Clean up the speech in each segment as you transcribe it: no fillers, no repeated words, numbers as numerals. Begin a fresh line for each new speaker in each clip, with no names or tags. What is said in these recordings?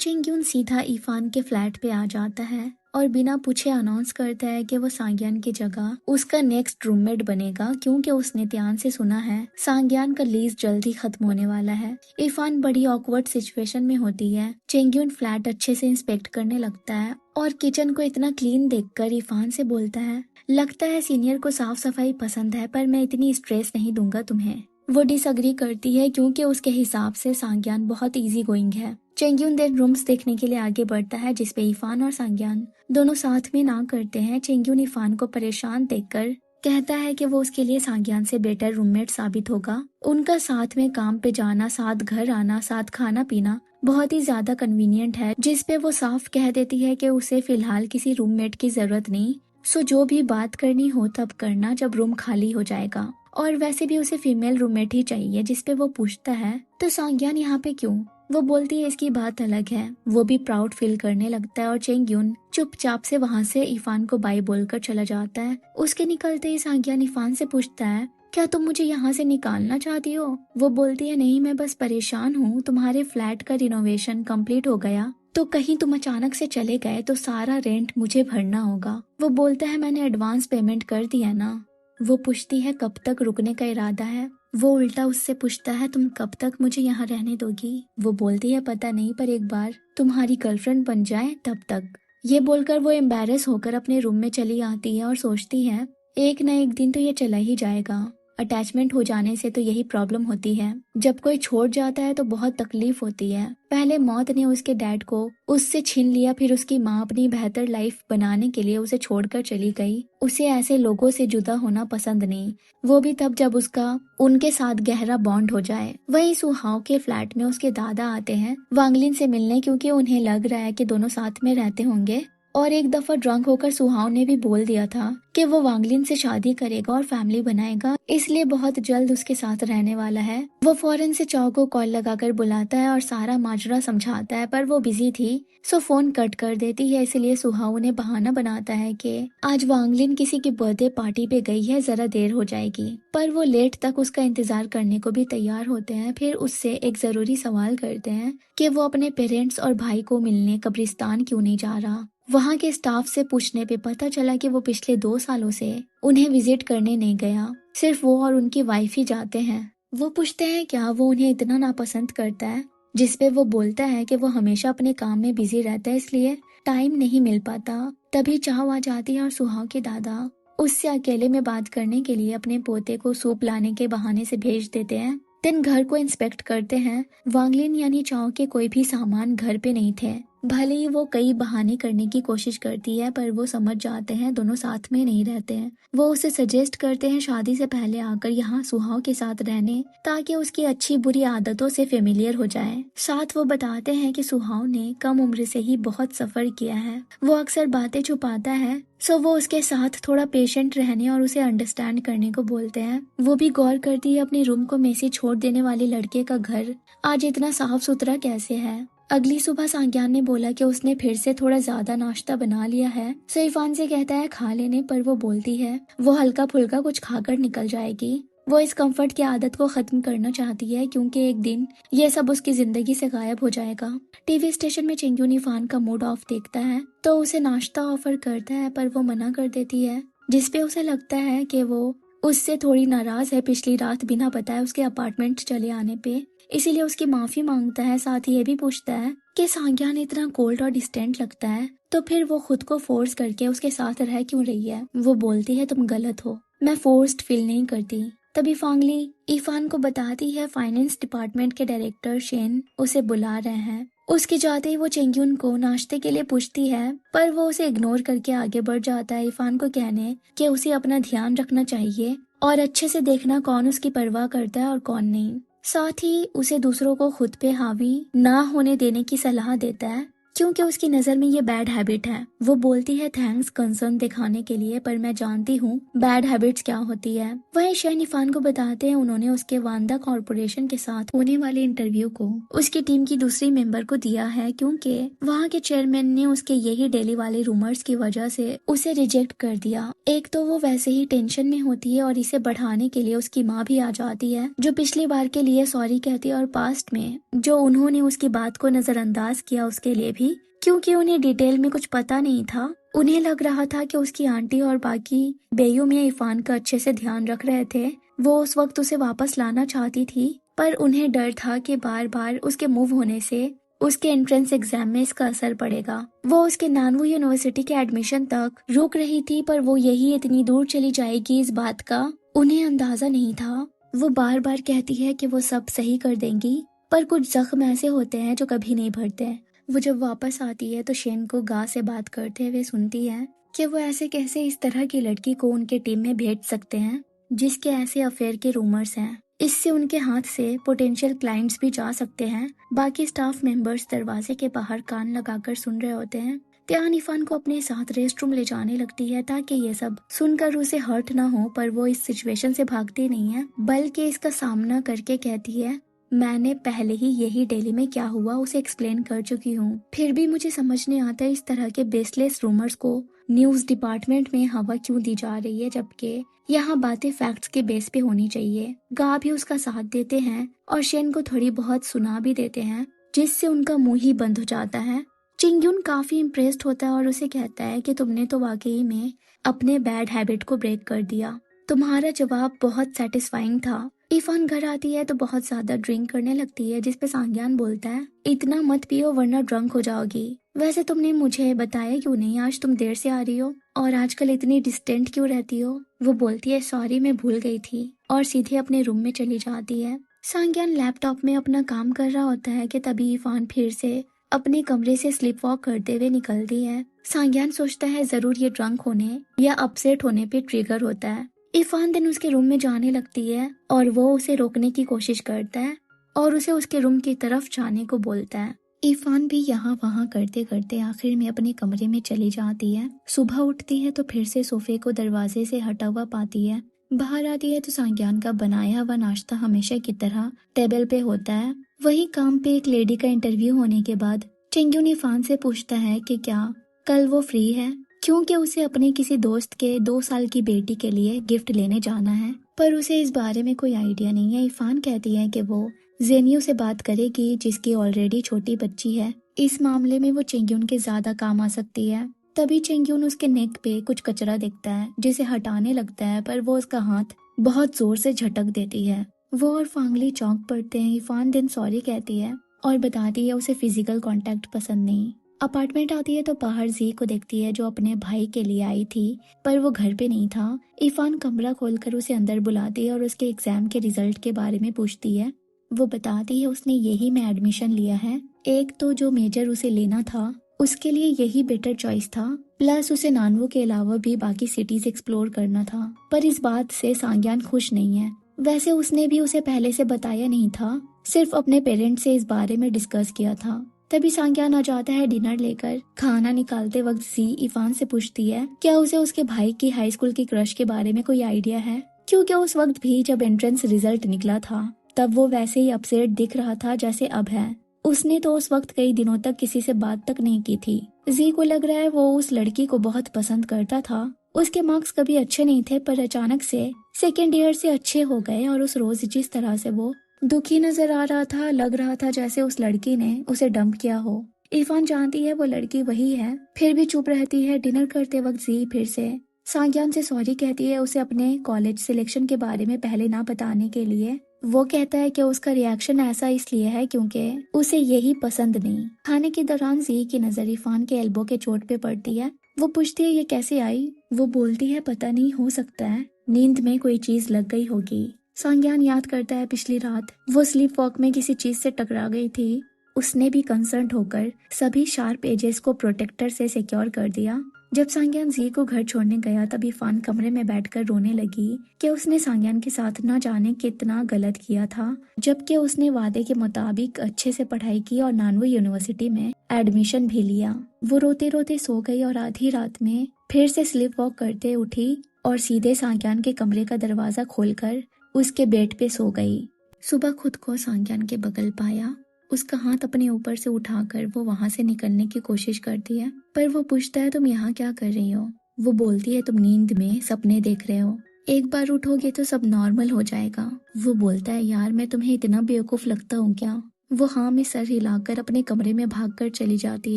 चेंग्यून सीधा इफान के फ्लैट पे आ जाता है और बिना पूछे अनाउंस करता है कि वो सांग्यान की जगह उसका नेक्स्ट रूममेट बनेगा, क्योंकि उसने ध्यान से सुना है सांग्यान का लीज जल्दी खत्म होने वाला है। इफान बड़ी ऑकवर्ड सिचुएशन में होती है। चेंग्यून फ्लैट अच्छे से इंस्पेक्ट करने लगता है और किचन को इतना क्लीन देखकर इफान से बोलता है, लगता है सीनियर को साफ सफाई पसंद है, पर मैं इतनी स्ट्रेस नहीं दूंगा तुम्हें। वो डिसअग्री करती है क्योंकि उसके हिसाब से सांग्यान बहुत इजी गोइंग है। चेंग्यून देन रूम्स देखने के लिए आगे बढ़ता है, जिसपे इफान और सांग्यान दोनों साथ में ना करते हैं। चेंग्यून इफान को परेशान देखकर कहता है कि वो उसके लिए सांग्यान से बेटर रूममेट साबित होगा। उनका साथ में काम पे जाना, साथ घर आना, साथ खाना पीना बहुत ही ज्यादा कन्वीनियंट है, जिसपे वो साफ कह देती है कि उसे फिलहाल किसी रूममेट की जरूरत नहीं। सो जो भी बात करनी हो तब करना जब रूम खाली हो जाएगा। और वैसे भी उसे फीमेल रूममेट ही चाहिए। जिसपे वो पूछता है, तो सांग्यान यहाँ पे क्यों? वो बोलती है इसकी बात अलग है। वो भी प्राउड फील करने लगता है और चेंग्यून चुपचाप से वहाँ से इफान को बाय बोलकर चला जाता है। उसके निकलते ही सांग्यान इफान से पूछता है, क्या तुम मुझे यहाँ से निकालना चाहती हो? वो बोलती है, नहीं, मैं बस परेशान हूँ। तुम्हारे फ्लैट का रिनोवेशन कंप्लीट हो गया तो कहीं तुम अचानक से चले गए तो सारा रेंट मुझे भरना होगा। वो बोलता है, मैंने एडवांस पेमेंट कर दिया ना। वो पूछती है, कब तक रुकने का इरादा है? वो उल्टा उससे पूछता है, तुम कब तक मुझे यहाँ रहने दोगी? वो बोलती है, पता नहीं, पर एक बार तुम्हारी गर्लफ्रेंड बन जाए तब तक। ये बोलकर वो एम्बैरेस होकर अपने रूम में चली आती है और सोचती है, एक न एक दिन तो ये चला ही जाएगा। अटैचमेंट हो जाने से तो यही प्रॉब्लम होती है। जब कोई छोड़ जाता है तो बहुत तकलीफ होती है। पहले मौत ने उसके डैड को उससे छीन लिया, फिर उसकी माँ अपनी बेहतर लाइफ बनाने के लिए उसे छोड़कर चली गई। उसे ऐसे लोगों से जुदा होना पसंद नहीं, वो भी तब जब उसका उनके साथ गहरा बॉन्ड हो जाए। वहीं सुहाव के फ्लैट में उसके दादा आते हैं वांगलिन से मिलने, क्योंकि उन्हें लग रहा है कि दोनों साथ में रहते होंगे। और एक दफा ड्रंक होकर सुहाव ने भी बोल दिया था कि वो वांगलिन से शादी करेगा और फैमिली बनाएगा, इसलिए बहुत जल्द उसके साथ रहने वाला है। वो फौरन से चाव को कॉल लगाकर बुलाता है और सारा माजरा समझाता है, पर वो बिजी थी सो फोन कट कर देती है। इसलिए सुहाव ने बहाना बनाता है कि आज वांगलिन किसी की बर्थडे पार्टी पे गई है, जरा देर हो जाएगी। पर वो लेट तक उसका इंतजार करने को भी तैयार होते हैं। फिर उससे एक जरूरी सवाल करते हैं कि वो अपने पेरेंट्स और भाई को मिलने कब्रिस्तान क्यों नहीं जा रहा। वहाँ के स्टाफ से पूछने पे पता चला कि वो पिछले 2 सालों से उन्हें विजिट करने नहीं गया, सिर्फ वो और उनकी वाइफ ही जाते हैं। वो पूछते हैं क्या वो उन्हें इतना नापसंद करता है, जिसपे वो बोलता है कि वो हमेशा अपने काम में बिजी रहता है, इसलिए टाइम नहीं मिल पाता। तभी चाव आ जाती है और सुहाव के दादा उससे अकेले में बात करने के लिए अपने पोते को सूप लाने के बहाने से भेज देते हैं। दिन घर को इंस्पेक्ट करते हैं। वांगलिन यानी चाव के कोई भी सामान घर पे नहीं थे। भले ही वो कई बहाने करने की कोशिश करती है, पर वो समझ जाते हैं दोनों साथ में नहीं रहते हैं। वो उसे सजेस्ट करते हैं शादी से पहले आकर यहाँ सुहाव के साथ रहने, ताकि उसकी अच्छी बुरी आदतों से फेमिलियर हो जाए। साथ वो बताते हैं कि सुहाव ने कम उम्र से ही बहुत सफर किया है, वो अक्सर बातें छुपाता है, सो वो उसके साथ थोड़ा पेशेंट रहने और उसे अंडरस्टैंड करने को बोलते हैं। वो भी गौर करती है अपने रूम को मेसी छोड़ देने वाले लड़के का घर आज इतना साफ सुथरा कैसे है। अगली सुबह सांग्यान ने बोला कि उसने फिर से थोड़ा ज्यादा नाश्ता बना लिया है। सो इफान से कहता है खा लेने, पर वो बोलती है वो हल्का फुल्का कुछ खाकर निकल जाएगी। वो इस कंफर्ट की आदत को खत्म करना चाहती है, क्योंकि एक दिन ये सब उसकी जिंदगी से गायब हो जाएगा। टीवी स्टेशन में चेंग्यून इफान का मूड ऑफ देखता है तो उसे नाश्ता ऑफर करता है, पर वो मना कर देती है, जिसपे उसे लगता है कि वो उससे थोड़ी नाराज है पिछली रात बिना बताए उसके अपार्टमेंट चले आने पे, इसीलिए उसकी माफी मांगता है। साथ ही ये भी पूछता है कि सांग्यान इतना कोल्ड और डिस्टेंट लगता है तो फिर वो खुद को फोर्स करके उसके साथ रह क्यों रही है। वो बोलती है तुम गलत हो, मैं फोर्स्ड फील नहीं करती। तभी फांगली इफान को बताती है फाइनेंस डिपार्टमेंट के डायरेक्टर शेन उसे बुला रहे हैं। उसके जाते ही वो चेंग्यून को नाश्ते के लिए पूछती है, पर वो उसे इग्नोर करके आगे बढ़ जाता है, इफान को कहने कि उसे अपना ध्यान रखना चाहिए और अच्छे से देखना कौन उसकी परवाह करता है और कौन नहीं। साथ ही उसे दूसरों को खुद पे हावी ना होने देने की सलाह देता है। क्योंकि उसकी नजर में ये बैड हैबिट है। वो बोलती है थैंक्स कंसर्न दिखाने के लिए, पर मैं जानती हूँ बैड हैबिट्स क्या होती है। वहीं शैन इरफान को बताते हैं उन्होंने उसके वांदा कॉर्पोरेशन के साथ होने वाले इंटरव्यू को उसकी टीम की दूसरी मेंबर को दिया है, क्योंकि वहाँ के चेयरमैन ने उसके यही डेली वाले रूमर्स की वजह से उसे रिजेक्ट कर दिया। एक तो वो वैसे ही टेंशन में होती है और इसे बढ़ाने के लिए उसकी माँ भी आ जाती है, जो पिछली बार के लिए सॉरी कहती है और पास्ट में जो उन्होंने उसकी बात को नजरअंदाज किया उसके लिए भी, क्योंकि उन्हें डिटेल में कुछ पता नहीं था। उन्हें लग रहा था कि उसकी आंटी और बाकी बेयू मियां इरफान का अच्छे से ध्यान रख रहे थे। वो उस वक्त उसे वापस लाना चाहती थी, पर उन्हें डर था कि बार बार उसके मूव होने से उसके एंट्रेंस एग्जाम में इसका असर पड़ेगा। वो उसके नानवू यूनिवर्सिटी के एडमिशन तक रुक रही थी, पर वो यही इतनी दूर चली जाएगी इस बात का उन्हें अंदाजा नहीं था। वो बार बार कहती है कि वो सब सही कर देंगी, पर कुछ जख्म ऐसे होते हैं जो कभी नहीं भरते। वो जब वापस आती है तो शेन को गा से बात करते हुए सुनती है कि वो ऐसे कैसे इस तरह की लड़की को उनके टीम में भेज सकते हैं जिसके ऐसे अफेयर के रूमर्स हैं। इससे उनके हाथ से पोटेंशियल क्लाइंट्स भी जा सकते हैं। बाकी स्टाफ मेंबर्स दरवाजे के बाहर कान लगाकर सुन रहे होते हैं। त्यान इरफान को अपने साथ रेस्ट रूम ले जाने लगती है ताकि ये सब सुनकर उसे हर्ट ना हो, पर वो इस सिचुएशन से भागती नहीं है बल्कि इसका सामना करके कहती है मैंने पहले ही यही डेली में क्या हुआ उसे एक्सप्लेन कर चुकी हूँ। फिर भी मुझे समझ नहीं आता इस तरह के बेसलेस रूमर्स को न्यूज डिपार्टमेंट में हवा क्यों दी जा रही है, जबकि यहाँ बातें फैक्ट्स के बेस पे होनी चाहिए। गा भी उसका साथ देते हैं और शेन को थोड़ी बहुत सुना भी देते हैं, जिससे उनका मुंह ही बंद हो जाता है। चिंग्यून काफी इम्प्रेस्ड होता है और उसे कहता है कि तुमने तो वाकई में अपने बैड हैबिट को ब्रेक कर दिया। तुम्हारा जवाब बहुत सेटिस्फाइंग था। इरफान घर आती है तो बहुत ज्यादा ड्रिंक करने लगती है, जिसपे सांग्यान बोलता है इतना मत पियो वरना ड्रंक हो जाओगी। वैसे तुमने मुझे बताया क्यों नहीं, आज तुम देर से आ रही हो और आजकल इतनी डिस्टेंट क्यों रहती हो। वो बोलती है सॉरी मैं भूल गई थी और सीधे अपने रूम में चली जाती है। सांग्यान लैपटॉप में अपना काम कर रहा होता है कि तभी इरफान फिर से अपने कमरे से स्लिप वॉक करते हुए निकलती है। सांग्यान सोचता है जरूर ये ड्रंक होने या अपसेट होने पे ट्रिगर होता है। इरफान दिन उसके रूम में जाने लगती है और वो उसे रोकने की कोशिश करता है और उसे उसके रूम की तरफ जाने को बोलता है। इरफान भी यहाँ वहाँ करते करते आखिर में अपने कमरे में चली जाती है। सुबह उठती है तो फिर से सोफे को दरवाजे से हटा हुआ पाती है। बाहर आती है तो सांग्यान का बनाया हुआ नाश्ता हमेशा की तरह टेबल पे होता है। वही काम पे एक लेडी का इंटरव्यू होने के बाद चिंग्यून इरफान से पूछता है कि क्या कल वो फ्री है, क्योंकि उसे अपने किसी दोस्त के 2 साल की बेटी के लिए गिफ्ट लेने जाना है, पर उसे इस बारे में कोई आइडिया नहीं है। इरफान कहती है कि वो जेनियो से बात करेगी जिसकी ऑलरेडी छोटी बच्ची है। इस मामले में वो चिंग्यून के ज्यादा काम आ सकती है। तभी चिंग्यून उसके नेक पे कुछ कचरा दिखता है जिसे हटाने लगता है, पर वो उसका हाथ बहुत जोर से झटक देती है। वो और फांगली चौंक पड़ते हैं। इरफान दिन सॉरी कहती है और बताती है उसे फिजिकल कांटेक्ट पसंद नहीं। अपार्टमेंट आती है तो बाहर जी को देखती है जो अपने भाई के लिए आई थी, पर वो घर पे नहीं था। इरफान कमरा खोलकर उसे अंदर बुलाती है और उसके एग्जाम के रिजल्ट के बारे में पूछती है। वो बताती है उसने यही में एडमिशन लिया है। एक तो जो मेजर उसे लेना था उसके लिए यही बेटर चॉइस था, प्लस उसे नानवू के अलावा भी बाकी सिटीज एक्सप्लोर करना था। पर इस बात से सांग्यान खुश नहीं है। वैसे उसने भी उसे पहले से बताया नहीं था, सिर्फ अपने पेरेंट्स से इस बारे में डिस्कस किया था। तभी सांग्यान आ जाता है डिनर लेकर। खाना निकालते वक्त जी इरफान से पूछती है क्या उसे उसके भाई की हाई स्कूल की क्रश के बारे में कोई आइडिया है, क्योंकि उस वक्त भी जब एंट्रेंस रिजल्ट निकला था तब वो वैसे ही अपसेट दिख रहा था जैसे अब है। उसने तो उस वक्त कई दिनों तक किसी से बात तक नहीं की थी। जी को लग रहा है वो उस लड़की को बहुत पसंद करता था। उसके मार्क्स कभी अच्छे नहीं थे, पर अचानक से सेकेंड ईयर से अच्छे हो गए और उस रोज जिस तरह से वो दुखी नजर आ रहा था, लग रहा था जैसे उस लड़की ने उसे डंप किया हो। इरफान जानती है वो लड़की वही है, फिर भी चुप रहती है। डिनर करते वक्त जी फिर से सांग्यान से सॉरी कहती है उसे अपने कॉलेज सिलेक्शन के बारे में पहले ना बताने के लिए। वो कहता है कि उसका रिएक्शन ऐसा इसलिए है क्योंकि उसे यही पसंद नहीं। खाने के दौरान जी की नजर इरफान के एल्बो के चोट पे पड़ती है। वो पूछती है ये कैसे आई। वो बोलती है पता नहीं, हो सकता है नींद में कोई चीज लग गई होगी। सांग्यान याद करता है पिछली रात वो स्लीप वॉक में किसी चीज से टकरा गई थी। उसने भी कंसर्न होकर सभी शार्प एजेस को प्रोटेक्टर से सिक्योर कर दिया। जब सांग्यान जी को घर छोड़ने गया तब इरफान कमरे में बैठकर रोने लगी कि उसने सांग्यान के साथ न जाने कितना गलत किया था, जबकि उसने वादे के मुताबिक अच्छे से पढ़ाई की और नानवू यूनिवर्सिटी में एडमिशन भी लिया। वो रोते रोते सो गई और आधी रात में फिर से स्लीप वॉक करते उठी और सीधे सांग्यान के कमरे का दरवाजा खोलकर उसके बेड पे सो गई। सुबह खुद को सांग्यान के बगल पाया। उसका हाथ अपने ऊपर से उठाकर वो वहां से निकलने की कोशिश करती है, पर वो पूछता है तुम यहाँ क्या कर रही हो। वो बोलती है तुम नींद में सपने देख रहे हो, एक बार उठोगे तो सब नॉर्मल हो जाएगा। वो बोलता है यार मैं तुम्हें इतना बेवकूफ लगता हूँ क्या। वो हाँ में सर हिलाकर अपने कमरे में भागकर चली जाती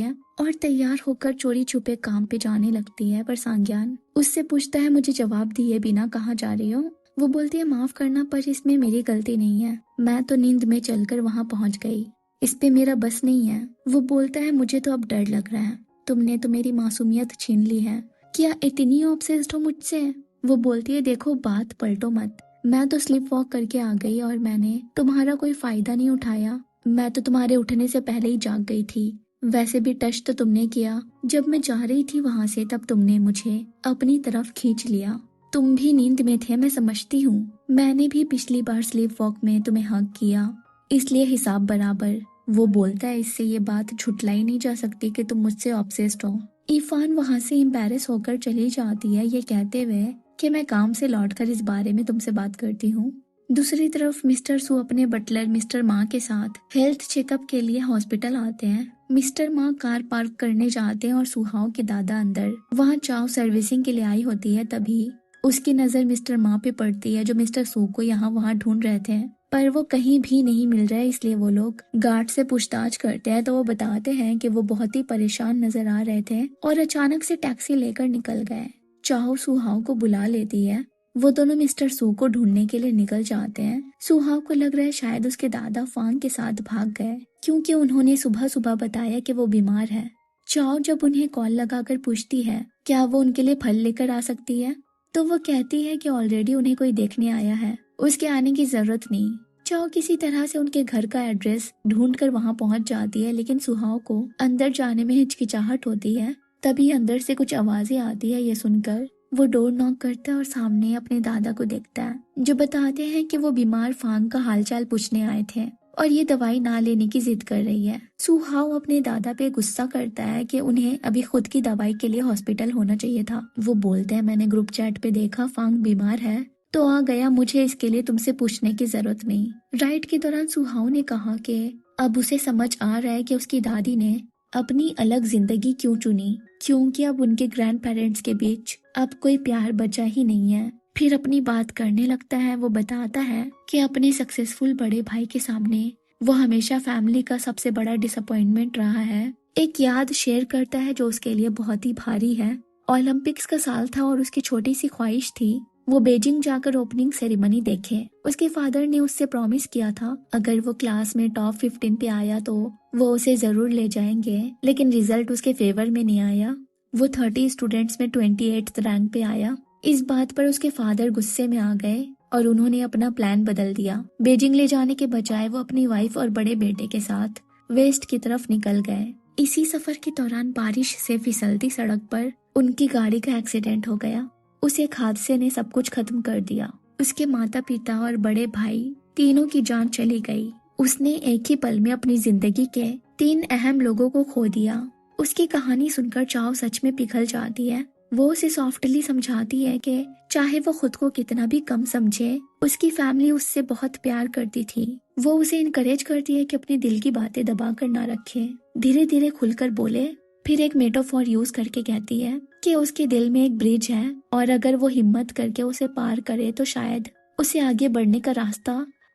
है और तैयार होकर चोरी छुपे काम पे जाने लगती है। पर सांग्यान उससे पूछता है मुझे जवाब दिए बिना कहाँ जा रही हो। वो बोलती है माफ करना पर इसमें मेरी गलती नहीं है, मैं तो नींद में चलकर वहाँ पहुँच गई, इस पे मेरा बस नहीं है। वो बोलता है मुझे तो अब डर लग रहा है, तुमने तो मेरी मासूमियत छीन ली है, क्या इतनी ऑब्सेस्ड हो मुझसे। वो बोलती है देखो बात पलटो मत, मैं तो स्लीप वॉक करके आ गई और मैंने तुम्हारा कोई फायदा नहीं उठाया, मैं तो तुम्हारे उठने से पहले ही जाग गई थी। वैसे भी टच तो तुमने किया, जब मैं जा रही थी वहां से तब तुमने मुझे अपनी तरफ खींच लिया। तुम भी नींद में थे मैं समझती हूँ, मैंने भी पिछली बार स्लीप वॉक में तुम्हें हक किया, इसलिए हिसाब बराबर। वो बोलता है इससे ये बात झुटलाई नहीं जा सकती कि तुम मुझसे ऑब्सेस्ड हो। इरफान वहां से एम्बैरेस होकर चली जाती है ये कहते हुए कि मैं काम से लौटकर इस बारे में तुमसे बात करती हूँ। दूसरी तरफ मिस्टर सू अपने बटलर मिस्टर माँ के साथ हेल्थ चेकअप के लिए हॉस्पिटल आते हैं। मिस्टर माँ कार पार्क करने जाते हैं और सुहाव के दादा अंदर वहाँ चाव सर्विसिंग के लिए आई होती है। तभी उसकी नजर मिस्टर माँ पे पड़ती है जो मिस्टर सू को यहाँ वहाँ ढूंढ रहे थे, पर वो कहीं भी नहीं मिल रहा है, इसलिए वो लोग गार्ड से पूछताछ करते हैं तो वो बताते हैं कि वो बहुत ही परेशान नजर आ रहे थे और अचानक से टैक्सी लेकर निकल गए। चाहो सुहाव को बुला लेती है, वो दोनों मिस्टर सू को ढूंढने के लिए निकल जाते हैं। सुहाव को लग रहा है शायद उसके दादा फांग के साथ भाग गए क्योंकि उन्होंने सुबह सुबह बताया कि वो बीमार है। चाओ जब उन्हें कॉल लगाकर पूछती है क्या वो उनके लिए फल लेकर आ सकती है तो वो कहती है कि ऑलरेडी उन्हें कोई देखने आया है, उसके आने की जरूरत नहीं। चाओ किसी तरह से उनके घर का एड्रेस ढूंढकर वहां पहुंच जाती है, लेकिन सुहाव को अंदर जाने में हिचकिचाहट होती है। तभी अंदर से कुछ आवाजें आती है, ये सुनकर वो डोर नॉक करता है और सामने अपने दादा को देखता है जो बताते हैं कि वो बीमार फांग का हालचाल पूछने आए थे और ये दवाई ना लेने की जिद कर रही है। सुहाव अपने दादा पे गुस्सा करता है कि उन्हें अभी खुद की दवाई के लिए हॉस्पिटल होना चाहिए था। वो बोलते हैं मैंने ग्रुप चैट पे देखा फांग बीमार है तो आ गया, मुझे इसके लिए तुमसे पूछने की जरूरत नहीं। राइड के दौरान सुहाव ने कहा कि अब उसे समझ आ रहा है कि उसकी दादी ने अपनी अलग जिंदगी क्यों चुनी, क्योंकि अब उनके ग्रैंड पेरेंट्स के बीच अब कोई प्यार बचा ही नहीं है। फिर अपनी बात करने लगता है। वो बताता है कि अपने सक्सेसफुल बड़े भाई के सामने वो हमेशा फैमिली का सबसे बड़ा डिसअपॉइंटमेंट रहा है। एक याद शेयर करता है जो उसके लिए बहुत ही भारी है। ओलंपिक्स का साल था और उसकी छोटी सी ख्वाहिश थी वो बीजिंग जाकर ओपनिंग सेरेमनी देखे। उसके फादर ने उससे प्रॉमिस किया था अगर वो क्लास में टॉप 15 पे आया तो वो उसे जरूर ले जाएंगे, लेकिन रिजल्ट उसके फेवर में नहीं आया। वो 30 स्टूडेंट्स में 28th रैंक पे आया। इस बात पर उसके फादर गुस्से में आ गए और उन्होंने अपना प्लान बदल दिया। बीजिंग ले जाने के बजाय वो अपनी वाइफ और बड़े बेटे के साथ वेस्ट की तरफ निकल गए। इसी सफर के दौरान बारिश से फिसलती सड़क पर उनकी गाड़ी का एक्सीडेंट हो गया। उस एक हादसे ने सब कुछ खत्म कर दिया। उसके माता पिता और बड़े भाई तीनों की जान चली गई। उसने एक ही पल में अपनी जिंदगी के 3 अहम लोगों को खो दिया। उसकी कहानी सुनकर चाव सच में पिघल जाती है। वो उसे सॉफ्टली समझाती है कि चाहे वो खुद को कितना भी कम समझे, उसकी फैमिली उससे बहुत प्यार करती थी। वो उसे इनकरेज करती है कि अपने दिल की बातें दबा कर ना रखे, धीरे धीरे खुलकर बोले। फिर एक मेटाफोर यूज करके कहती है कि उसके दिल में एक ब्रिज है और अगर वो हिम्मत करके उसे पार करे तो शायद उसे आगे बढ़ने का रास्ता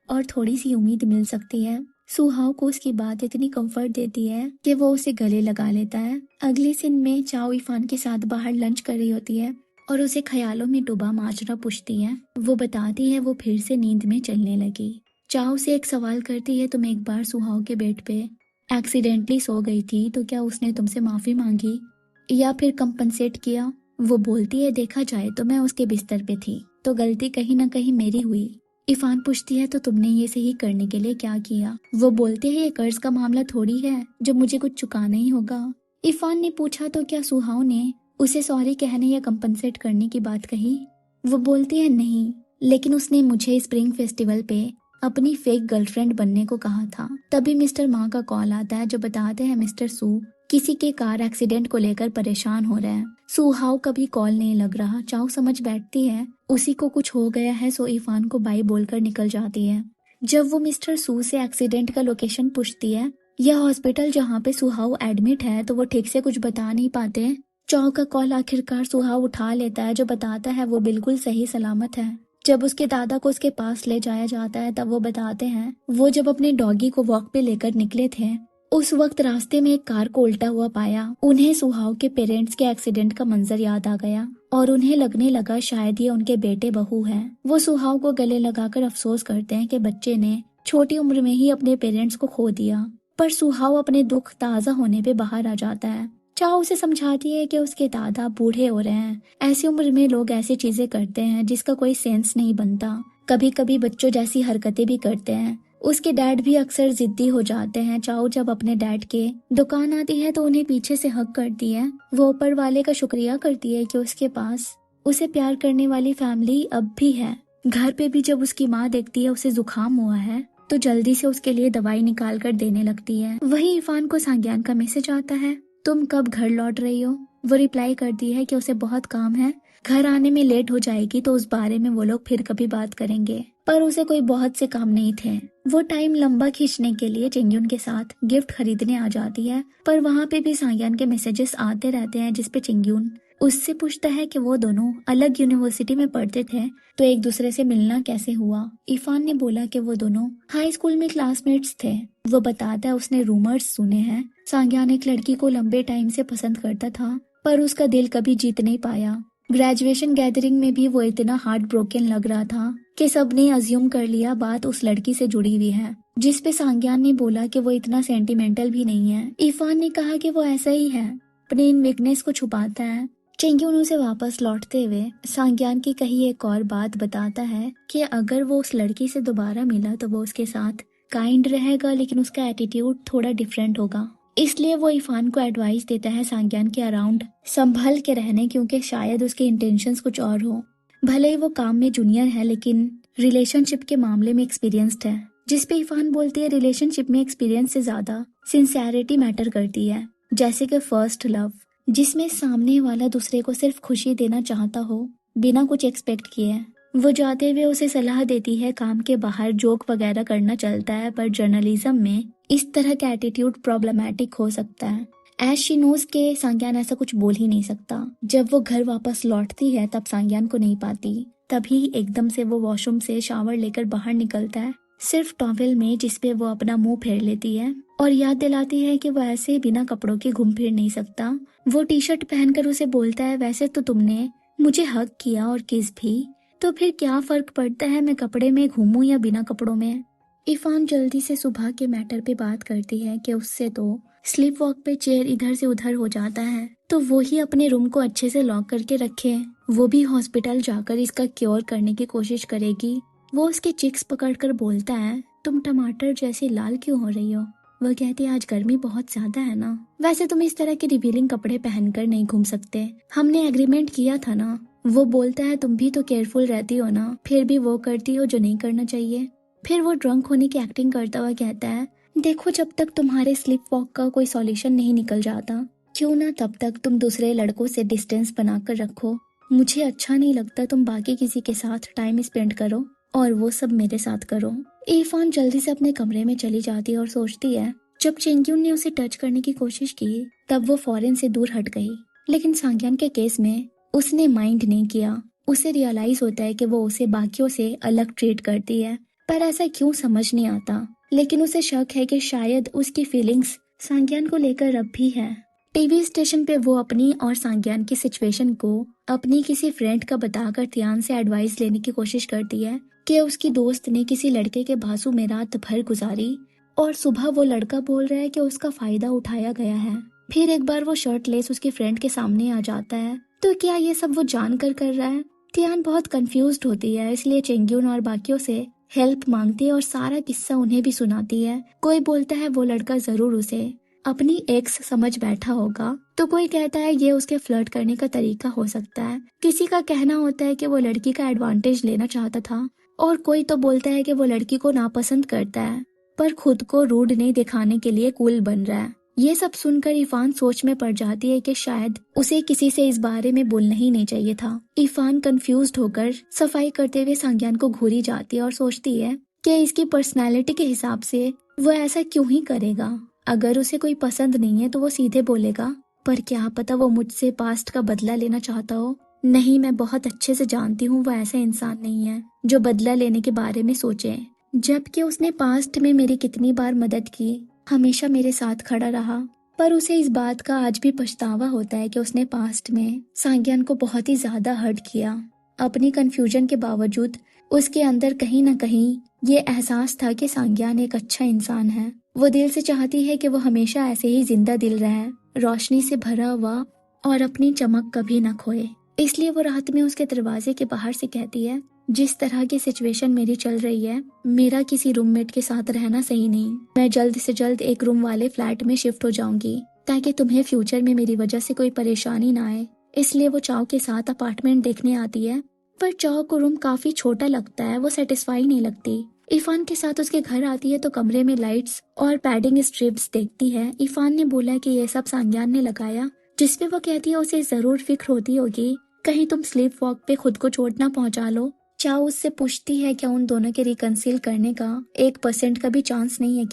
और थोड़ी सी उम्मीद मिल सकती है। सुहाव को उसकी बात इतनी कंफर्ट देती है कि वो उसे गले लगा लेता है। अगले सीन में चाओ इरफान के साथ बाहर लंच कर रही होती है और उसे ख्यालों में डूबा माजरा पूछती है। वो बताती है वो फिर से नींद में चलने लगी। चाओ से एक सवाल करती है तुम एक बार सुहाव के बेड पे एक्सीडेंटली सो गई थी तो क्या उसने तुमसे माफी मांगी या फिर कंपनसेट किया। वो बोलती है देखा जाए तो मैं उसके बिस्तर पे थी तो गलती कहीं ना कहीं मेरी हुई। इरफान पूछती है तो तुमने ये सही करने के लिए क्या किया। वो बोलते हैं ये कर्ज का मामला थोड़ी है जो मुझे कुछ चुकाना ही होगा। इरफान ने पूछा तो क्या सुहाव ने उसे सॉरी कहने या कंपनसेट करने की बात कही। वो बोलती है नहीं, लेकिन उसने मुझे स्प्रिंग फेस्टिवल पे अपनी फेक गर्लफ्रेंड बनने को कहा था। तभी मिस्टर मा का कॉल आता है जो बताते हैं मिस्टर सू किसी के कार एक्सीडेंट को लेकर परेशान हो रहे हैं। सुहाव कभी कॉल नहीं लग रहा। चाओ समझ बैठती है उसी को कुछ हो गया है, सो इरफान को बाय बोलकर निकल जाती है। जब वो मिस्टर सू से एक्सीडेंट का लोकेशन पूछती है यह हॉस्पिटल जहाँ पे सुहाव एडमिट है, तो वो ठीक से कुछ बता नहीं पाते। चाओ का कॉल आखिरकार सुहाव उठा लेता है जो बताता है वो बिल्कुल सही सलामत है। जब उसके दादा को उसके पास ले जाया जाता है तब वो बताते हैं वो जब अपने डॉगी को वॉक पे लेकर निकले थे उस वक्त रास्ते में एक कार को उल्टा हुआ पाया। उन्हें सुहाव के पेरेंट्स के एक्सीडेंट का मंजर याद आ गया और उन्हें लगने लगा शायद ये उनके बेटे बहू है। वो सुहाव को गले लगाकर अफसोस करते हैं कि बच्चे ने छोटी उम्र में ही अपने पेरेंट्स को खो दिया। पर सुहाव अपने दुख ताज़ा होने पे बाहर आ जाता है। चाओ उसे समझाती है कि उसके दादा बूढ़े हो रहे हैं, ऐसी उम्र में लोग ऐसी चीजें करते हैं जिसका कोई सेंस नहीं बनता। कभी कभी बच्चों जैसी हरकतें भी करते हैं। उसके डैड भी अक्सर जिद्दी हो जाते हैं। चाओ जब अपने डैड के दुकान आती है तो उन्हें पीछे से हक करती है। वो ऊपर वाले का शुक्रिया करती है कि उसके पास उसे प्यार करने वाली फैमिली अब भी है। घर पे भी जब उसकी माँ देखती है उसे जुकाम हुआ है तो जल्दी से उसके लिए दवाई निकाल कर देने लगती है। वहीं इरफान को सांग्यान का मैसेज आता है, तुम कब घर लौट रही हो? वो रिप्लाई करती है कि उसे बहुत काम है, घर आने में लेट हो जाएगी तो उस बारे में वो लोग फिर कभी बात करेंगे। पर उसे कोई बहुत से काम नहीं थे। वो टाइम लंबा खींचने के लिए चेंग्यून के साथ गिफ्ट खरीदने आ जाती है, पर वहाँ पे भी सांग्यान के मैसेजेस आते रहते हैं जिसपे चेंग्यून उससे पूछता है कि वो दोनों अलग यूनिवर्सिटी में पढ़ते थे तो एक दूसरे से मिलना कैसे हुआ। इरफान ने बोला कि वो दोनों हाई स्कूल में क्लासमेट्स थे। वो बताता है उसने रूमर्स सुने हैं सांग्यान एक लड़की को लंबे टाइम से पसंद करता था पर उसका दिल कभी जीत नहीं पाया। ग्रेजुएशन गैदरिंग में भी वो इतना हार्ट ब्रोकन लग रहा था कि सबने अज्यूम कर लिया बात उस लड़की से जुड़ी हुई है, जिसपे सांग्यान ने बोला कि वो इतना सेंटिमेंटल भी नहीं है। इरफान ने कहा कि वो ऐसा ही है, अपने इन वीकनेस को छुपाता है। चेंग्यून उसे वापस लौटते हुए सांग्यान की कही एक और बात बताता है कि अगर वो उस लड़की से दोबारा मिला तो वो उसके साथ काइंड रहेगा, लेकिन उसका एटीट्यूड थोड़ा डिफरेंट होगा। इसलिए वो इरफान को एडवाइस देता है सांग्यान के अराउंड संभल के रहने, क्योंकि शायद उसके इंटेंशंस कुछ और हो। भले ही वो काम में जूनियर है लेकिन रिलेशनशिप के मामले में एक्सपीरियंस्ड है। जिसपे इरफान बोलती है रिलेशनशिप में एक्सपीरियंस से ज्यादा सिंसियरिटी मैटर करती है, जैसे कि फर्स्ट लव, जिसमें सामने वाला दूसरे को सिर्फ खुशी देना चाहता हो बिना कुछ एक्सपेक्ट किए। वो जाते हुए उसे सलाह देती है काम के बाहर जोक वगैरह करना चलता है पर जर्नलिज्म में इस तरह का एटीट्यूड प्रॉब्लमैटिक हो सकता है। एज शी नोज के सांग्यान ऐसा कुछ बोल ही नहीं सकता। जब वो घर वापस लौटती है तब सांग्यान को नहीं पाती। तभी एकदम से वो वॉशरूम से शावर लेकर बाहर निकलता है, सिर्फ टॉवेल में, जिसपे वो अपना मुंह फेर लेती है और याद दिलाती है कि वो ऐसे बिना कपड़ों के घूम फिर नहीं सकता। वो टी शर्ट पहनकर उसे बोलता है, वैसे तो तुमने मुझे हक किया और किस भी, तो फिर क्या फर्क पड़ता है मैं कपड़े में घूमूं या बिना कपड़ों में। इरफान जल्दी से सुबह के मैटर पे बात करती है कि उससे तो स्लीप वॉक पे चेयर इधर से उधर हो जाता है तो वो ही अपने रूम को अच्छे से लॉक करके रखे। वो भी हॉस्पिटल जाकर इसका क्योर करने की कोशिश करेगी। वो उसके चिक्स पकड़कर बोलता है, तुम टमाटर जैसी लाल क्यों हो रही हो? वो कहती है, आज गर्मी बहुत ज्यादा है ना, वैसे तुम इस तरह के रिवीलिंग कपड़े पहनकर नहीं घूम सकते, हमने एग्रीमेंट किया था ना। वो बोलता है, तुम भी तो केयरफुल रहती हो ना, फिर भी वो करती हो जो नहीं करना चाहिए। फिर वो ड्रंक होने की एक्टिंग करता हुआ कहता है, देखो जब तक तुम्हारे स्लिप वॉक का कोई सॉल्यूशन नहीं निकल जाता, क्यों ना तब तक तुम दूसरे लड़कों से डिस्टेंस बनाकर रखो। मुझे अच्छा नहीं लगता तुम बाकी किसी के साथ टाइम स्पेंड करो और वो सब मेरे साथ करो। इरफान जल्दी से अपने कमरे में चली जाती है और सोचती है, जब चेंग्यून ने उसे टच करने की कोशिश की तब वो फौरन से दूर हट गई, लेकिन सांग्यान के केस में उसने माइंड नहीं किया। उसे रियलाइज होता है कि वो उसे बाकियों से अलग ट्रीट करती है, पर ऐसा क्यों समझ नहीं आता। लेकिन उसे शक है कि शायद उसकी फीलिंग्स सांग्यान को लेकर अब भी है। टीवी स्टेशन पे वो अपनी और सांग्यान की सिचुएशन को अपनी किसी फ्रेंड का बताकर ध्यान से एडवाइस लेने की कोशिश करती है कि उसकी दोस्त ने किसी लड़के के बाजू में रात भर गुजारी और सुबह वो लड़का बोल रहा है कि उसका फायदा उठाया गया है। फिर एक बार वो शर्टलेस उसके फ्रेंड के सामने आ जाता है, तो क्या ये सब वो जानकर कर रहा है? टियान बहुत कंफ्यूज्ड होती है, इसलिए चेंग्यून और बाकियों से हेल्प मांगती है और सारा किस्सा उन्हें भी सुनाती है। कोई बोलता है वो लड़का जरूर उसे अपनी एक्स समझ बैठा होगा। तो कोई कहता है ये उसके फ्लर्ट करने का तरीका हो सकता है, किसी का कहना होता है कि वो लड़की का एडवांटेज लेना चाहता था, और कोई तो बोलता है कि वो लड़की को नापसंद करता है पर खुद को रूड नहीं दिखाने के लिए कूल बन रहा है। ये सब सुनकर इरफान सोच में पड़ जाती है कि शायद उसे किसी से इस बारे में बोलना ही नहीं चाहिए था। इरफान कंफ्यूज्ड होकर सफाई करते हुए सांग्यान को घूरी जाती है और सोचती है कि इसकी पर्सनैलिटी के हिसाब से वो ऐसा क्यों ही करेगा। अगर उसे कोई पसंद नहीं है तो वो सीधे बोलेगा, पर क्या पता वो मुझसे पास्ट का बदला लेना चाहता हो। नहीं, मैं बहुत अच्छे से जानती हूँ वो ऐसा इंसान नहीं है जो बदला लेने के बारे में सोचे, जबकि उसने पास्ट में मेरी कितनी बार मदद की, हमेशा मेरे साथ खड़ा रहा। पर उसे इस बात का आज भी पछतावा होता है कि उसने पास्ट में सांग्यान को बहुत ही ज्यादा हर्ट किया। अपनी कंफ्यूजन के बावजूद उसके अंदर कहीं ना कहीं ये एहसास था कि सांग्यान एक अच्छा इंसान है। वो दिल से चाहती है कि वो हमेशा ऐसे ही जिंदा दिल रहे, रोशनी से भरा हुआ और अपनी चमक कभी न खोए। इसलिए वो रात में उसके दरवाजे के बाहर से कहती है, जिस तरह की सिचुएशन मेरी चल रही है, मेरा किसी रूममेट के साथ रहना सही नहीं। मैं जल्द से जल्द एक रूम वाले फ्लैट में शिफ्ट हो जाऊंगी ताकि तुम्हें फ्यूचर में मेरी वजह से कोई परेशानी ना आए। इसलिए वो चाव के साथ अपार्टमेंट देखने आती है, पर चाव को रूम काफी छोटा लगता है, वो सेटिस्फाई नहीं लगती। इरफान के साथ उसके घर आती है तो कमरे में लाइट्स और पैडिंग स्ट्रिप्स देखती है। इरफान ने बोला कि ये सब सांग्यान ने लगाया, जिसपे वो कहती है उसे जरूर फिक्र होती होगी कहीं तुम स्लीप वॉक पे खुद को चोट ना पहुंचा लो। चाओ उससे पूछती है क्या उन दोनों के रिकंसिल करने का 1% का भी चांस नहीं है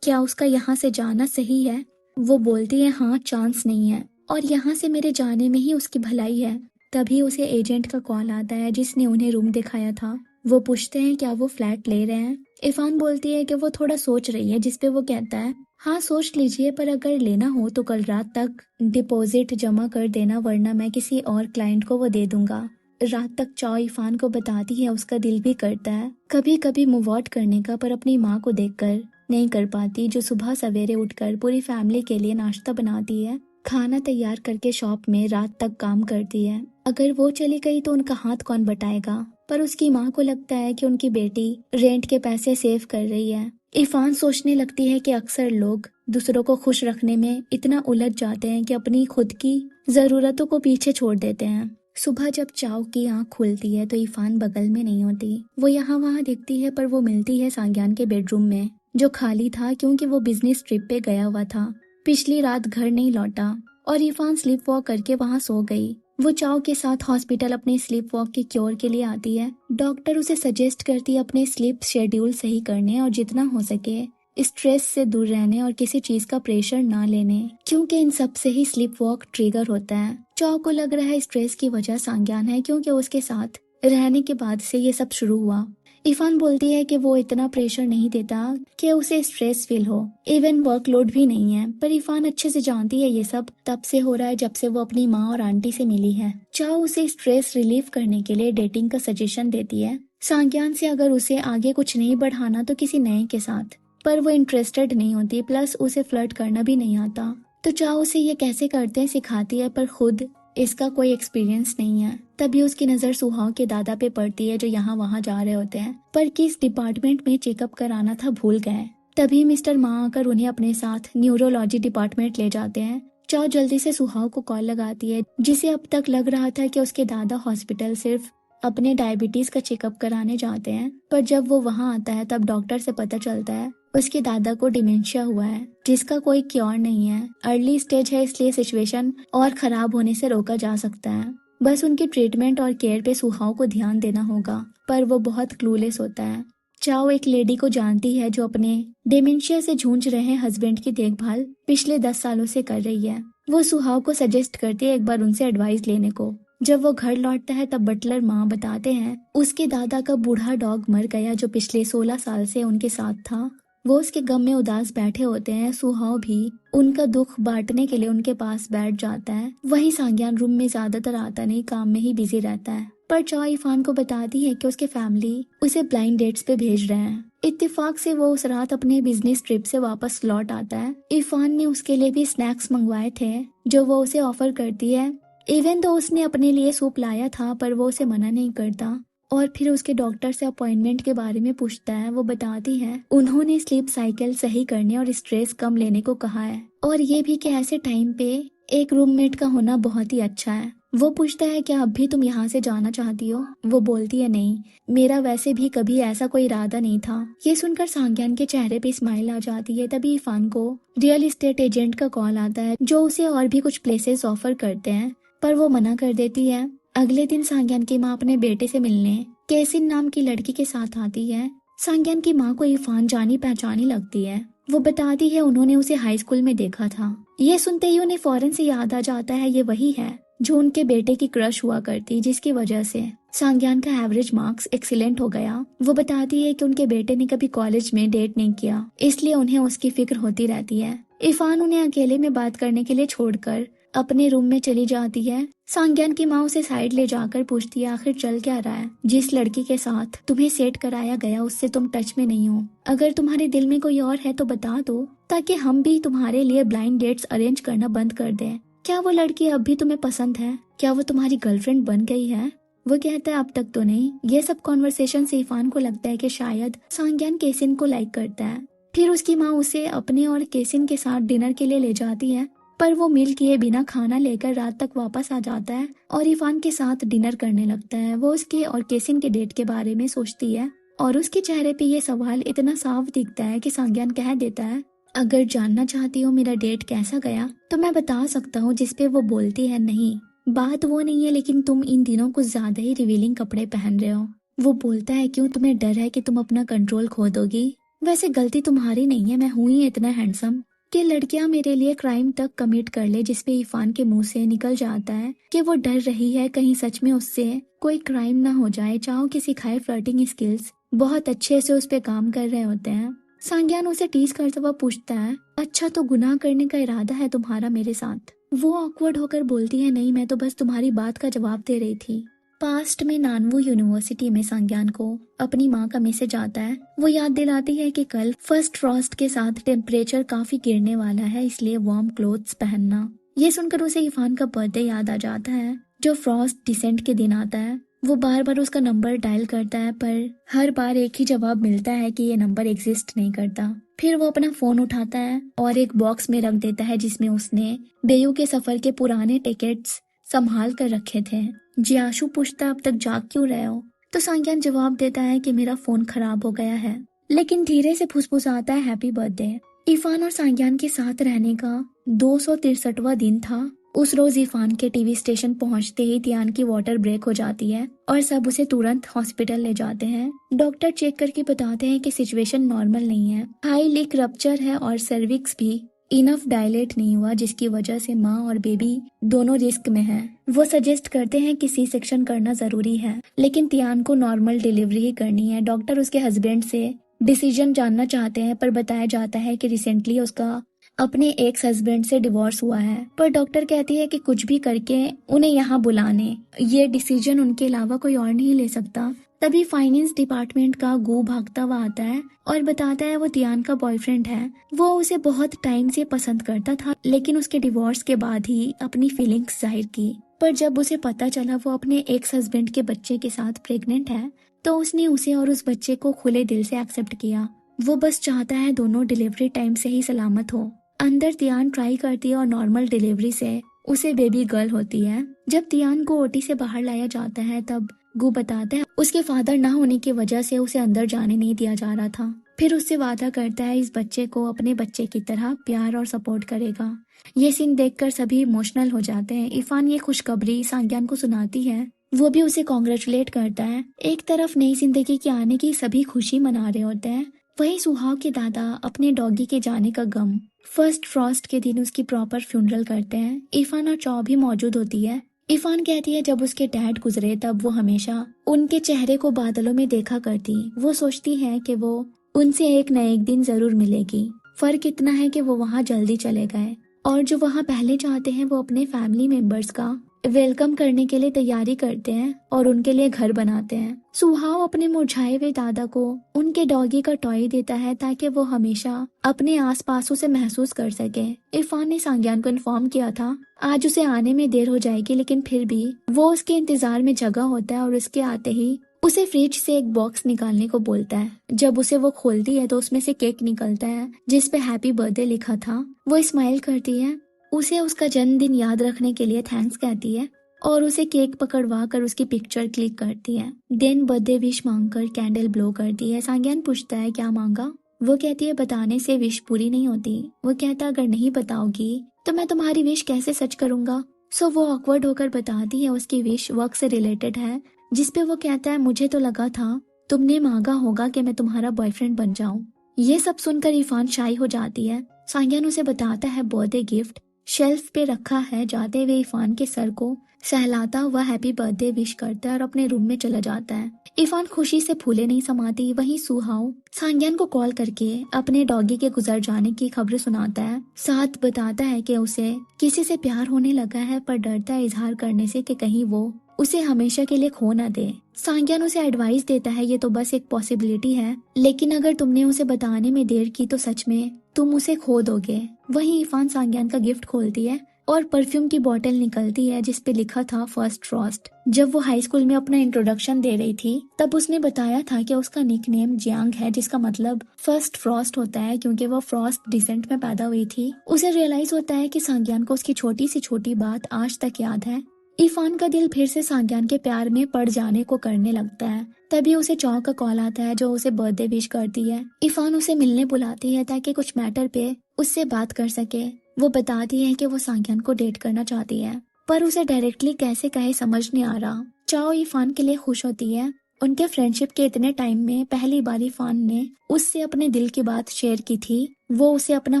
क्या उसका यहाँ से जाना सही है। वो बोलती है हाँ, चांस नहीं है और यहाँ से मेरे जाने में ही उसकी भलाई है। तभी उसे एजेंट का कॉल आता है जिसने उन्हें रूम दिखाया था। वो पूछते हैं क्या वो फ्लैट ले रहे हैं। इरफान बोलती है कि वो थोड़ा सोच रही है, जिसपे वो कहता है हाँ सोच लीजिए, पर अगर लेना हो तो कल रात तक डिपॉजिट जमा कर देना, वरना मैं किसी और क्लाइंट को वो दे दूंगा। रात तक चाओ इरफान को बताती है उसका दिल भी करता है कभी कभी मूव आउट करने का, पर अपनी माँ को देखकर नहीं कर पाती, जो सुबह सवेरे उठकर पूरी फैमिली के लिए नाश्ता बनाती है, खाना तैयार करके शॉप में रात तक काम करती है। अगर वो चली गई तो उनका हाथ कौन बटाएगा। पर उसकी माँ को लगता है कि उनकी बेटी रेंट के पैसे सेव कर रही है। इरफान सोचने लगती है कि अक्सर लोग दूसरों को खुश रखने में इतना उलझ जाते हैं कि अपनी खुद की जरूरतों को पीछे छोड़ देते हैं। सुबह जब चाव की आंख खुलती है तो इरफान बगल में नहीं होती। वो यहाँ वहाँ दिखती है, पर वो मिलती है सांग्यान के बेडरूम में, जो खाली था क्योंकि वो बिजनेस ट्रिप पे गया हुआ था। पिछली रात घर नहीं लौटा और इरफान स्लीप वॉक करके वहाँ सो गई। वो चाव के साथ हॉस्पिटल अपने स्लीप वॉक के क्योर के लिए आती है। डॉक्टर उसे सजेस्ट करती है अपने स्लीप शेड्यूल सही करने और जितना हो सके स्ट्रेस से दूर रहने और किसी चीज का प्रेशर ना लेने, क्योंकि इन सब से ही स्लीप वॉक ट्रिगर होता है। चाव को लग रहा है स्ट्रेस की वजह सांग्यान है, क्योंकि उसके साथ रहने के बाद से ये सब शुरू हुआ। इरफान बोलती है कि वो इतना प्रेशर नहीं देता कि उसे स्ट्रेस फील हो, इवन वर्कलोड भी नहीं है। पर इरफान अच्छे से जानती है ये सब तब से हो रहा है जब से वो अपनी माँ और आंटी से मिली है। चाव उसे स्ट्रेस रिलीफ करने के लिए डेटिंग का सजेशन देती है सांग्यान से, अगर उसे आगे कुछ नहीं बढ़ाना तो किसी नए के साथ। पर वो इंटरेस्टेड नहीं होती, प्लस उसे फ्लर्ट करना भी नहीं आता। तो चाव उसे ये कैसे करते हैं सिखाती है, पर खुद इसका कोई एक्सपीरियंस नहीं है। तभी उसकी नजर सुहाव के दादा पे पड़ती है, जो यहाँ वहाँ जा रहे होते हैं, पर किस डिपार्टमेंट में चेकअप कराना था भूल गए। तभी मिस्टर माँ आकर उन्हें अपने साथ न्यूरोलॉजी डिपार्टमेंट ले जाते हैं। चाव जल्दी से सुहाव को कॉल लगाती है, जिसे अब तक लग रहा था कि उसके दादा हॉस्पिटल सिर्फ अपने डायबिटीज का चेकअप कराने जाते हैं। पर जब वो वहाँ आता है तब डॉक्टर से पता चलता है उसके दादा को डिमेंशिया हुआ है, जिसका कोई क्योर नहीं है। अर्ली स्टेज है, इसलिए सिचुएशन और खराब होने से रोका जा सकता है। बस उनकी ट्रीटमेंट और केयर पे सुहाव को ध्यान देना होगा, पर वो बहुत क्लूलेस होता है। चाओ एक लेडी को जानती है जो अपने डिमेंशिया से जूझ रहे हस्बैंड की देखभाल पिछले 10 सालों से कर रही है। वो सुहाव को सजेस्ट करती है एक बार उनसे एडवाइस लेने को। जब वो घर लौटता है तब बटलर माँ बताते हैं उसके दादा का बूढ़ा डॉग मर गया, जो पिछले 16 साल से उनके साथ था। वो उसके गम में उदास बैठे होते हैं। सुहाव भी उनका दुख बांटने के लिए उनके पास बैठ जाता है। वहीं सांग्यान रूम में ज्यादातर आता नहीं, काम में ही बिजी रहता है। पर चाव इरफान को बताती है कि उसके फैमिली उसे ब्लाइंड डेट्स पे भेज रहे हैं। इत्तेफाक से वो उस रात अपने बिजनेस ट्रिप से वापस लौट आता है। इरफान ने उसके लिए भी स्नैक्स मंगवाए थे जो वो उसे ऑफर करती है। इवन तो उसने अपने लिए सूप लाया था, पर वो उसे मना नहीं करता और फिर उसके डॉक्टर से अपॉइंटमेंट के बारे में पूछता है। वो बताती है उन्होंने स्लीप साइकिल सही करने और स्ट्रेस कम लेने को कहा है और ये भी कि ऐसे टाइम पे एक रूममेट का होना बहुत ही अच्छा है। वो पूछता है क्या अब भी तुम यहाँ से जाना चाहती हो? वो बोलती है नहीं, मेरा वैसे भी कभी ऐसा कोई इरादा नहीं था। ये सुनकर सांग्यान के चेहरे पे स्माइल आ जाती है। तभी इरफान को रियल एस्टेट एजेंट का कॉल आता है जो उसे और भी कुछ प्लेसेस ऑफर करते हैं, पर वो मना कर देती है। अगले दिन सांग्यान की माँ अपने बेटे से मिलने केसिन नाम की लड़की के साथ आती है। सांग्यान की माँ को इरफान जानी पहचानी लगती है। वो बताती है उन्होंने उसे हाई स्कूल में देखा था। ये सुनते ही उन्हें फौरन से याद आ जाता है ये वही है जो उनके बेटे की क्रश हुआ करती, जिसकी वजह से सांग्यान का एवरेज मार्क्स एक्सीलेंट हो गया। वो बताती है कि उनके बेटे ने कभी कॉलेज में डेट नहीं किया, इसलिए उन्हें उसकी फिक्र होती रहती है। इरफान उन्हें अकेले में बात करने के लिए छोड़कर अपने रूम में चली जाती है। सांग्यान की माँ उसे साइड ले जाकर पूछती है आखिर चल क्या रहा है? जिस लड़की के साथ तुम्हें सेट कराया गया उससे तुम टच में नहीं हो। अगर तुम्हारे दिल में कोई और है तो बता दो, ताकि हम भी तुम्हारे लिए ब्लाइंड डेट्स अरेंज करना बंद कर दें। क्या वो लड़की अब भी तुम्हें पसंद है? क्या वो तुम्हारी गर्लफ्रेंड बन गई है? वो कहता है अब तक तो नहीं। ये सब कॉन्वर्सेशन से इरफान को लगता है कि शायद सांग्यान केसिन को लाइक करता है। फिर उसकी माँ उसे अपने और केसिन के साथ डिनर के लिए ले जाती है, पर वो मील किए बिना खाना लेकर रात तक वापस आ जाता है और इरफान के साथ डिनर करने लगता है। वो उसके और केसिन के डेट के बारे में सोचती है और उसके चेहरे पे ये सवाल इतना साफ दिखता है कि सांग्यान कह देता है अगर जानना चाहती हो मेरा डेट कैसा गया तो मैं बता सकता हूँ। जिसपे वो बोलती है नहीं, बात वो नहीं है, लेकिन तुम इन दिनों कुछ ज्यादा ही रिवीलिंग कपड़े पहन रहे हो। वो बोलता है क्यों, तुम्हें डर है कि तुम अपना कंट्रोल खो दोगी? वैसे गलती तुम्हारी नहीं है, मैं हूँ ही इतना हैंडसम कि लड़कियां मेरे लिए क्राइम तक कमिट कर ले। जिसपे इरफान के मुंह से निकल जाता है कि वो डर रही है कहीं सच में उससे कोई क्राइम ना हो जाए। चाहो कि सिखाए फ्लर्टिंग स्किल्स बहुत अच्छे से उस पे काम कर रहे होते हैं। सांग्यान उसे टीज करता हुआ पूछता है अच्छा तो गुनाह करने का इरादा है तुम्हारा मेरे साथ? वो ऑकवर्ड होकर बोलती है नहीं, मैं तो बस तुम्हारी बात का जवाब दे रही थी। पास्ट में नानवू यूनिवर्सिटी में सांग्यान को अपनी माँ का मैसेज आता है। वो याद दिलाती है कि कल फर्स्ट फ्रॉस्ट के साथ टेम्परेचर काफी गिरने वाला है, इसलिए वार्म क्लोथ्स पहनना। ये सुनकर उसे इरफान का बर्थडे याद आ जाता है जो फ्रॉस्ट डिसेंट के दिन आता है। वो बार बार उसका नंबर डायल करता है पर हर बार एक ही जवाब मिलता है कि ये नंबर एग्जिस्ट नहीं करता। फिर वो अपना फोन उठाता है और एक बॉक्स में रख देता है जिसमें उसने बेयू के सफर के पुराने टिकट्स संभाल कर रखे थे। जियाशु पूछता अब तक जाग क्यों रहे हो? तो सांग्यान जवाब देता है कि मेरा फोन खराब हो गया है, लेकिन धीरे से फुसफुसाता है हैप्पी बर्थडे। इरफान और सांग्यान के साथ रहने का 263वां दिन था। उस रोज इरफान के टीवी स्टेशन पहुंचते ही तियान की वाटर ब्रेक हो जाती है और सब उसे तुरंत हॉस्पिटल ले जाते हैं। डॉक्टर चेक करके बताते हैं कि सिचुएशन नॉर्मल नहीं है, हाई लीक रप्चर है और सर्विक्स भी इनफ डायलेट नहीं हुआ, जिसकी वजह से माँ और बेबी दोनों रिस्क में हैं। वो सजेस्ट करते हैं कि सी सेक्शन करना जरूरी है, लेकिन तियान को नॉर्मल डिलीवरी ही करनी है। डॉक्टर उसके हस्बैंड से डिसीजन जानना चाहते हैं पर बताया जाता है कि रिसेंटली उसका अपने एक्स हस्बैंड से डिवोर्स हुआ है। पर डॉक्टर कहती है कि कुछ भी करके उन्हें यहाँ बुलाने, ये डिसीजन उनके अलावा कोई और नहीं ले सकता। तभी फाइनेंस डिपार्टमेंट का गू भागता हुआ आता है और बताता है वो तियान का बॉयफ्रेंड है। वो उसे बहुत टाइम से पसंद करता था, लेकिन उसके डिवोर्स के बाद ही अपनी फीलिंग्स जाहिर की। पर जब उसे पता चला वो अपने एक्स हस्बैंड के बच्चे के साथ प्रेग्नेंट है तो उसने उसे और उस बच्चे को खुले दिल से एक्सेप्ट किया। वो बस चाहता है दोनों डिलीवरी टाइम से ही सलामत हो। अंदर तियान ट्राई करती है और नॉर्मल डिलीवरी से उसे बेबी गर्ल होती है। जब तियान को ओटी से बाहर लाया जाता है तब गु बताता है उसके फादर ना होने की वजह से उसे अंदर जाने नहीं दिया जा रहा था। फिर उससे वादा करता है इस बच्चे को अपने बच्चे की तरह प्यार और सपोर्ट करेगा। ये सीन देखकर सभी इमोशनल हो जाते हैं। इरफान ये खुशखबरी सांग्यान को सुनाती है, वो भी उसे कॉन्ग्रेचुलेट करता है। एक तरफ नई जिंदगी के आने की सभी खुशी मना रहे होते हैं, वहीं सुहाव के दादा अपने डॉगी के जाने का गम। फर्स्ट फ्रॉस्ट के दिन उसकी प्रॉपर फ्यूनरल करते हैं। इरफान और चौ भी मौजूद होती है। इरफान कहती है जब उसके डैड गुजरे तब वो हमेशा उनके चेहरे को बादलों में देखा करती। वो सोचती है कि वो उनसे एक न एक दिन जरूर मिलेगी। फर्क इतना है कि वो वहाँ जल्दी चले गए और जो वहाँ पहले जाते हैं वो अपने फैमिली मेंबर्स का वेलकम करने के लिए तैयारी करते हैं और उनके लिए घर बनाते हैं। सुहाव अपने मुरझाए हुए दादा को उनके डॉगी का टॉय देता है ताकि वो हमेशा अपने आसपास उसे महसूस कर सके। इरफान ने सांग्यान को इन्फॉर्म किया था आज उसे आने में देर हो जाएगी, लेकिन फिर भी वो उसके इंतजार में जगा होता है और उसके आते ही उसे फ्रिज से एक बॉक्स निकालने को बोलता है। जब उसे वो खोलती है तो उसमें से केक निकलता है जिस पे हैप्पी बर्थडे लिखा था। वो स्माइल करती है, उसे उसका जन्मदिन याद रखने के लिए थैंक्स कहती है और उसे केक पकड़वा कर उसकी पिक्चर क्लिक करती है। देन बर्थडे विश मांगकर कैंडल ब्लो करती है। सांग्यान पूछता है क्या मांगा। वो कहती है बताने से विश पूरी नहीं होती। वो कहता अगर नहीं बताओगी तो मैं तुम्हारी विश कैसे सच करूंगा। सो वो ऑकवर्ड होकर बताती है उसकी विश वर्क से रिलेटेड है, जिसपे वो कहता है मुझे तो लगा था तुमने मांगा होगा कि मैं तुम्हारा बॉयफ्रेंड बन जाऊं। ये सब सुनकर इरफान शाई हो जाती है। सांग्यान उसे बताता है बर्थडे गिफ्ट शेल्फ पे रखा है। जाते हुए इरफान के सर को सहलाता हुआ हैप्पी बर्थडे विश करता है और अपने रूम में चला जाता है। इरफान खुशी से फूले नहीं समाती। वहीं सुहाव सांग्यान को कॉल करके अपने डॉगी के गुजर जाने की खबर सुनाता है। साथ बताता है कि उसे किसी से प्यार होने लगा है पर डरता है इजहार करने से कि कहीं वो उसे हमेशा के लिए खो न दे। सांग्यान उसे एडवाइस देता है ये तो बस एक पॉसिबिलिटी है, लेकिन अगर तुमने उसे बताने में देर की तो सच में तुम उसे खो दोगे। वहीं इरफान सांग्यान का गिफ्ट खोलती है और परफ्यूम की बोतल निकलती है जिसपे लिखा था फर्स्ट फ्रॉस्ट। जब वो हाई स्कूल में अपना इंट्रोडक्शन दे रही थी तब उसने बताया था कि उसका निकनेम जियांग है, जिसका मतलब फर्स्ट फ्रॉस्ट होता है क्योंकि वो फ्रॉस्ट डिसेंट में पैदा हुई थी। उसे रियलाइज होता है कि सांग्यान को उसकी छोटी सी छोटी बात आज तक याद है। इरफान का दिल फिर से सांग्यान के प्यार में पड़ जाने को करने लगता है। तभी उसे चौ का कॉल आता है जो उसे बर्थडे विश करती है। इरफान उसे मिलने बुलाती है ताकि कुछ मैटर पे उससे बात कर सके। वो बताती है कि वो सांग्यान को डेट करना चाहती है पर उसे डायरेक्टली कैसे कहे समझ नहीं आ रहा। चाओ इरफान के लिए खुश होती है। उनके फ्रेंडशिप के इतने टाइम में पहली बार इरफान ने उससे अपने दिल की बात शेयर की थी। वो उसे अपना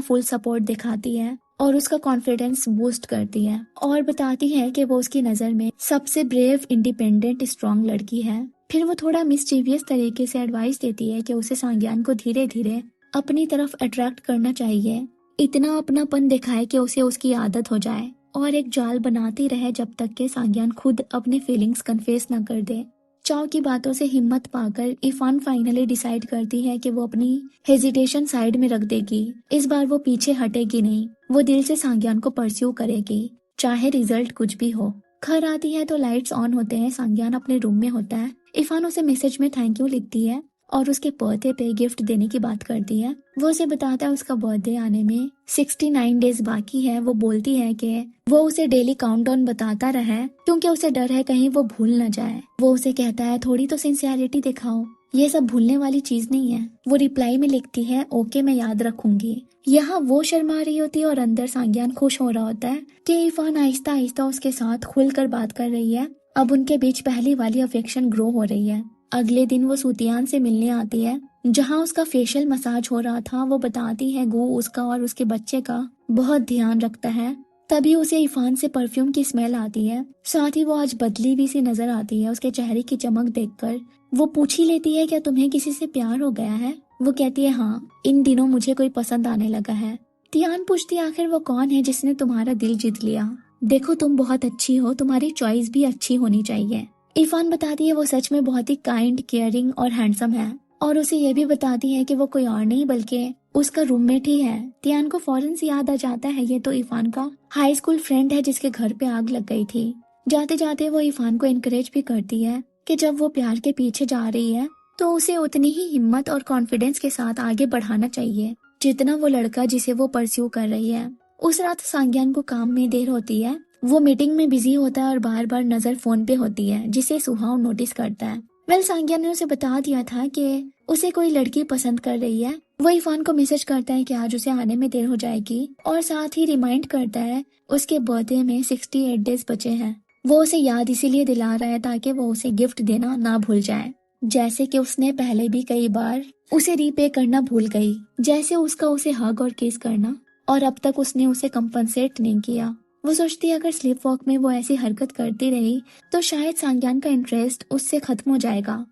फुल सपोर्ट दिखाती है और उसका कॉन्फिडेंस बूस्ट करती है और बताती है कि वो उसकी नजर में सबसे ब्रेव, इंडिपेंडेंट, स्ट्रॉन्ग लड़की है। फिर वो थोड़ा मिस्चीवियस तरीके से एडवाइस देती है कि उसे सांग्यान को धीरे धीरे अपनी तरफ अट्रैक्ट करना चाहिए, इतना अपनापन दिखाए कि उसे उसकी आदत हो जाए और एक जाल बनाती रहे जब तक कि सांग्यान खुद अपने फीलिंग्स कन्फेस न कर दे। चाओ की बातों से हिम्मत पाकर इरफान फाइनली डिसाइड करती है कि वो अपनी हेजिटेशन साइड में रख देगी। इस बार वो पीछे हटेगी नहीं, वो दिल से सांग्यान को परस्यू करेगी चाहे रिजल्ट कुछ भी हो। घर आती है तो लाइट्स ऑन होते हैं। सांग्यान अपने रूम में होता है। इरफान उसे मैसेज में थैंक यू लिखती है और उसके बर्थडे पे गिफ्ट देने की बात करती है। वो उसे बताता है उसका बर्थडे आने में 69 डेज बाकी है। वो बोलती है कि वो उसे डेली काउंटडाउन बताता रहे क्योंकि उसे डर है कहीं वो भूल न जाए। वो उसे कहता है थोड़ी तो सिंसियरिटी दिखाओ, ये सब भूलने वाली चीज नहीं है। वो रिप्लाई में लिखती है ओके मैं याद रखूंगी। यहाँ वो शर्मा रही होती है और अंदर सांग्यान खुश हो रहा होता है कि इरफान आहिस्ता आहिस्ता उसके साथ खुलकर बात कर रही है। अब उनके बीच पहली वाली अफेक्शन ग्रो हो रही है। अगले दिन वो सूतियान से मिलने आती है जहाँ उसका फेशियल मसाज हो रहा था। वो बताती है गू उसका और उसके बच्चे का बहुत ध्यान रखता है। तभी उसे इरफान से परफ्यूम की स्मेल आती है। साथ ही वो आज बदली हुई सी नजर आती है। उसके चेहरे की चमक देखकर वो पूछ ही लेती है क्या तुम्हें किसी से प्यार हो गया है। वो कहती है हाँ, इन दिनों मुझे कोई पसंद आने लगा है। तियान पूछती है आखिर वो कौन है जिसने तुम्हारा दिल जीत लिया। देखो तुम बहुत अच्छी हो, तुम्हारी चॉइस भी अच्छी होनी चाहिए। इरफान बताती है वो सच में बहुत ही काइंड, केयरिंग और हैंडसम है और उसे ये भी बताती है कि वो कोई और नहीं बल्कि उसका रूममेट ही है। तियान को फौरन से याद आ जाता है ये तो इरफान का हाई स्कूल फ्रेंड है जिसके घर पे आग लग गई थी। जाते जाते वो इरफान को इनकरेज भी करती है कि जब वो प्यार के पीछे जा रही है तो उसे उतनी ही हिम्मत और कॉन्फिडेंस के साथ आगे बढ़ाना चाहिए जितना वो लड़का जिसे वो परस्यू कर रही है। उस रात सांग्यान को काम में देर होती है। वो मीटिंग में बिजी होता है और बार बार नजर फोन पे होती है जिसे सुहाव नोटिस करता है। सांग्यान ने उसे बता दिया था कि उसे कोई लड़की पसंद कर रही है। वो इरफान को मैसेज करता है कि आज उसे आने में देर हो जाएगी और साथ ही रिमाइंड करता है उसके बर्थडे में 68 डेज बचे हैं। वो उसे याद इसीलिए दिला रहा है ताकि वो उसे गिफ्ट देना ना भूल जाए, जैसे कि उसने पहले भी कई बार उसे रीपे करना भूल गई, जैसे उसका उसे हग और किस करना, और अब तक उसने उसे कंपनसेट नहीं किया। वो सोचती है अगर स्लीप वॉक में वो ऐसी हरकत करती रही तो शायद सांग्यान का इंटरेस्ट उससे खत्म हो जाएगा।